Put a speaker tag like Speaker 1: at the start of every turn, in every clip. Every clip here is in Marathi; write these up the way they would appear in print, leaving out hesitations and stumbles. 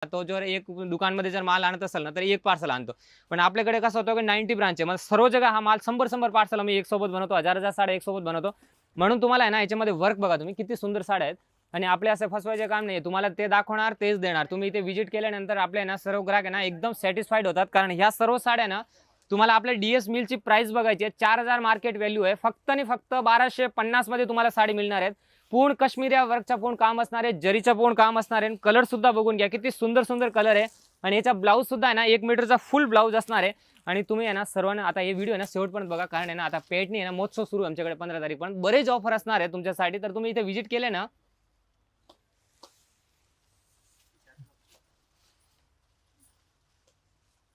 Speaker 1: तो जर एक दुकानमध्ये जर माल आणत असेल ना तर एक पार्सल आणतो, पण आपल्याकडे कसं होतं की 90 ब्रांच आहे, मग सर्व जगह हा माल 100 पार्सल आम्ही एक सोबत बनवतो, हजार साड्या एक सोबत बनवतो. म्हणून तुम्हाला आहे ना याच्यामध्ये वर्क बघा तुम्ही किती सुंदर साड्या आहेत. आणि आपले असं फसवायचे काम नाही, तुम्हाला ते दाखवणार तेच देणार. तुम्ही इथे व्हिजिट केल्यानंतर आपले ना सर्व ग्राहक आहे ना एकदम सॅटिस्फाईड होतात, कारण ह्या सर्व साड्या ना तुम्हाला आपल्या DS मिलची प्राइस बघायची आहे. 4000 मार्केट व्हॅल्यू आहे, फक्त आणि फक्त 1250 मध्ये तुम्हाला साडी मिळणार आहेत. पूर्ण काश्मीरी वर्कचा पूर्ण काम असणार आहे, जरीचं पूर्ण काम असणार आहे. कलर सुद्धा बघून घ्या किती सुंदर सुंदर कलर आहे. आणि याचा ब्लाऊज सुद्धा आहे ना 1 मीटरचा फुल ब्लाऊज असणार आहे. आणि तुम्ही आहे ना सर्वांना आता हे व्हिडिओ आहे ना शेवटपर्यंत बघा, कारण आहे ना आता पेटणी आहे ना महोत्सव सुरू आहे आमच्याकडे 15 तारीखपर्यंत. बरेच ऑफर असणार आहे तुमच्यासाठी, तर तुम्ही इथे व्हिजिट केले ना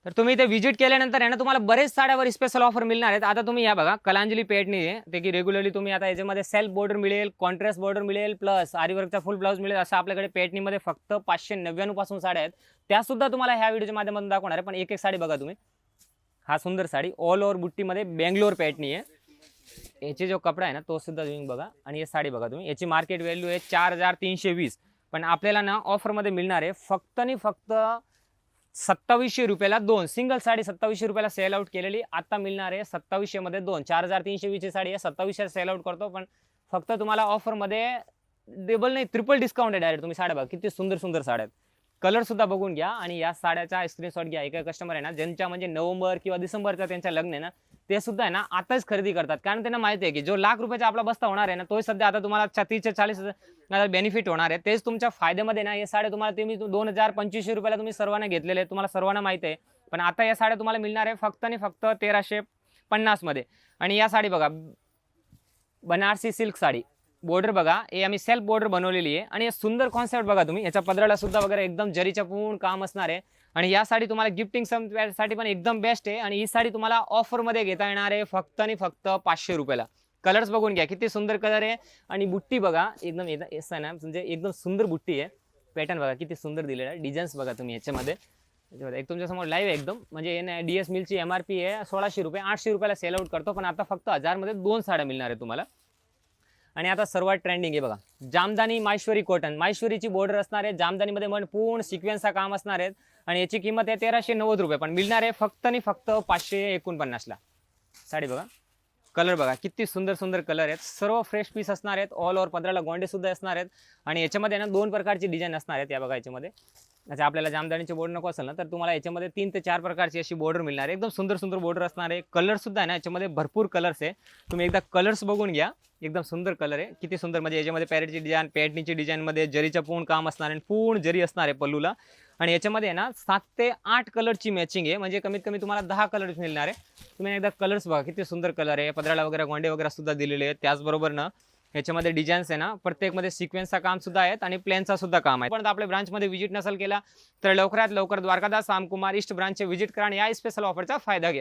Speaker 1: तर तुम्ही इथे व्हिजिट केल्यानंतर आहे ना तुम्हाला बरेच साड्यावर स्पेशल ऑफर मिळणार आहेत. आता तुम्ही या बघा कलांजली पेटणी आहे, ते की रेग्युलरली तुम्ही आता याच्यामध्ये सेल्फ बॉर्डर मिळेल, कॉन्ट्रास्ट बॉर्डर मिळेल, प्लस आरीवर्कचा फुल ब्लाऊज मिळेल. असं आपल्याकडे पेटणीमध्ये फक्त 599 पासून साड्या आहेत. त्या सुद्धा तुम्हाला ह्या व्हिडिओच्या माध्यमातून दाखवणार आहे. पण एक एक साडी बघा तुम्ही. हा सुंदर साडी ऑल ओव्हर बुट्टीमध्ये बेंगलोर पेटणी आहे. याची जो कपडा आहे ना तो सुद्धा तुम्ही बघा. आणि ही साडी बघा तुम्ही, याची मार्केट व्हॅल्यू आहे 4320, पण आपल्याला ना ऑफरमध्ये मिळणार आहे फक्त आणि फक्त 2700 रुपयाला दोन. सिंगल साडी 2700 रुपयाला सेल आउट केलेली, आता मिळणार आहे 2700 मध्ये दोन. 4320 ची साडी आहे, 2700 सेल आउट करतो, पण फक्त तुम्हाला ऑफरमध्ये डबल नाही ट्रिपल डिस्काउंट आहे डायरेक्ट. तुम्ही साड्या बघा किती सुंदर सुंदर साड्या आहेत. कलर सुद्धा बघून घ्या. आणि या साड्याचा स्क्रीनशॉट घ्या. एक कस्टमर आहे ना ज्यांच्या म्हणजे नोव्हेंबर किंवा डिसेंबरचा त्यांच्या लग्न आहे ना, ते सुद्धा आहे ना आताच खरेदी करतात, कारण त्यांना माहिती आहे की जो लाख रुपयाचा आपला बस्ता होणार आहे ना तो सध्या आता तुम्हाला 30 ते 40 बेनिफिट होणार आहे. तेच तुमच्या फायद्यामध्ये ना हे साड्या तुम्हाला तुम्ही 2025 रुपयाला तुम्ही सर्वांना घेतलेले, तुम्हाला सर्वांना माहिती आहे. पण आता या साड्या तुम्हाला मिळणार आहे फक्त आणि फक्त 1350 मध्ये. आणि या साडी बघा बनारसी सिल्क साडी, बॉर्डर बघा हे आम्ही सेल्फ बॉर्डर बनवलेली आहे. आणि हे सुंदर कॉन्सेप्ट बघा तुम्ही, याच्या पदराला सुद्धा वगैरे एकदम जरीच्या पूर्ण काम असणार आहे. आणि या साडी तुम्हाला गिफ्टिंग साठी पण एकदम बेस्ट आहे. आणि ही साडी तुम्हाला ऑफर मध्ये घेता येणार आहे फक्त आणि फक्त 500 रुपयाला. कलर्स बघून घ्या किती सुंदर कलर आहे. आणि बुट्टी बघा एकदम ना म्हणजे एकदम सुंदर बुट्टी आहे. पॅटर्न बघा किती सुंदर दिलेला आहे. डिझाईन्स बघा तुम्ही याच्यामध्ये. एक तुमच्या समोर लाईव्ह आहे एकदम, म्हणजे DS मिलची MRP आहे 1600 रुपये, 800 रुपयाला सेल आउट करतो, पण आता फक्त 1000 मध्ये दोन साड्या मिळणार आहे तुम्हाला. आणि आता सर्वात ट्रेंडिंग आहे बघा जामदानी माहेश्वरी कॉटन. माहेश्वरीची बॉर्डर असणार आहे, जामदानीमध्ये पण पूर्ण सिक्वेन्सचा काम असणार आहे. आणि याची किंमत आहे 1390 रुपये, पण मिळणार आहे फक्त आणि फक्त 549 ला. साडी बघा, कलर बघा किती सुंदर सुंदर कलर आहेत. सर्व फ्रेश पीस असणार आहेत. ऑल ओव्हर पदराला गोंडे सुद्धा असणार आहेत. आणि याच्यामध्ये ना दोन प्रकारची डिझाईन असणार आहेत. या बघा याच्यामध्ये अच्छा आपल्याला जामदानीचे बॉर्डर नको असेल ना तर तुम्हाला याच्यामध्ये 3 ते 4 प्रकारची अशी बॉर्डर मिळणार आहे. एकदम सुंदर सुंदर बॉर्डर असणार आहे. कलर सुद्धा आहे ना याच्यामध्ये भरपूर कलर्स आहे. तुम्ही एकदा कलर्स बघून घ्या, एकदम सुंदर कलर आहे. किती सुंदर, म्हणजे याच्यामध्ये पॅरेटची डिझाईन, पॅटनीची डिझाईन मध्ये जरीचं पूर्ण काम असणार आहे, पूर्ण जरी असणार आहे पल्लूला. आणि याच्यामध्ये ना 7 ते 8 कलरची मॅचिंग आहे, म्हणजे कमीत कमी तुम्हाला 10 कलर्स मिळणार आहे. तुम्ही एकदा कलर्स बघा किती सुंदर कलर आहे. पदराला वगैरे गोंडे वगैरे सुद्धा दिलेले आहेत. त्याचबरोबर ना याच्यामध्ये डिझाईन्स आहे ना प्रत्येकमध्ये सिक्वेन्सचा काम सुद्धा आहेत आणि प्लेनचा सुद्धा काम आहे. पण आपल्या ब्रांचमध्ये व्हिजिट नसेल केला तर लवकरात लवकर द्वारकादास रामकुमार ईस्ट ब्रांचचे व्हिजिट करा आणि या स्पेशल ऑफरचा फायदा घ्या.